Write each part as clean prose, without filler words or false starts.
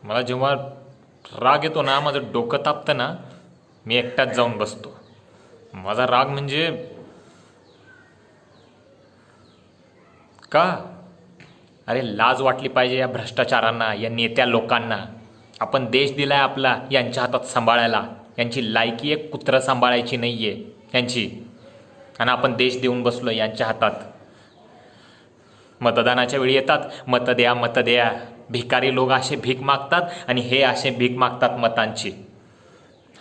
मला जेव्हा राग येतो ना, माझं डोकं तापतं ना, मी एकटाच जाऊन बसतो. माझा राग म्हणजे का? अरे लाज वाटली पाहिजे या भ्रष्टाचारांना, या नेत्या लोकांना. आपण देश दिलाय आपला यांच्या हातात सांभाळायला. यांची लायकी एक कुत्रं सांभाळायची नाही आहे यांची, आणि आपण देश देऊन बसलो यांच्या हातात. मतदानाच्या वेळी येतात, मतं द्या मतं द्या. भिकारी लोक असे भीक मागतात आणि हे असे भीक मागतात मतांची.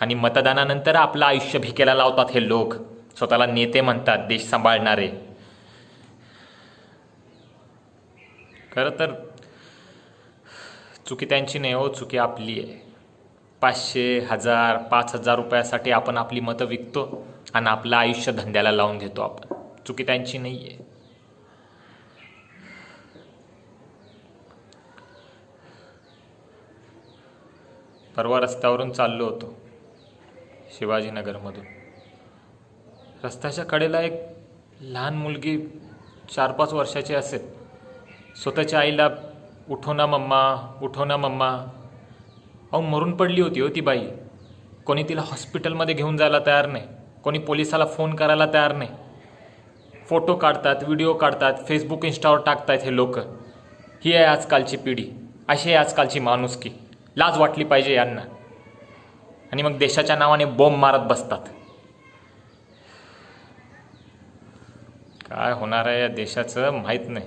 आणि मतदानानंतर आपलं आयुष्य भिकेला लावतात हे लोक. स्वतःला नेते म्हणतात, देश सांभाळणारे. खरं तर चुकी त्यांची नाही हो, चुकी आपली आहे. 500, 1000, 5000 रुपयासाठी आपण आपली मतं विकतो आणि आपलं आयुष्य धंद्याला लावून घेतो आपण. चुकी त्यांची नाही आहे. परवा रस्त्यावरून चाललो होतो शिवाजीनगरमधून. रस्त्याच्या कडेला एक लहान मुलगी 4-5 वर्षाची असेल, स्वतःच्या आईला उठो ना मम्मा, उठो ना मम्मा. अहो मरून पडली होती हो ती बाई. कोणी तिला हॉस्पिटलमध्ये घेऊन जायला तयार नाही, कोणी पोलिसाला फोन करायला तयार नाही. फोटो काढतात, व्हिडिओ काढतात, फेसबुक इंस्टावर टाकतायत हे लोक. ही आहे आजकालची पिढी, अशी आहे आजकालची माणुसकी. लाज वाटली पाहिजे यांना. आणि मग देशाच्या नावाने बॉम्ब मारत बसतात. काय होणार आहे या देशाचं माहीत नाही.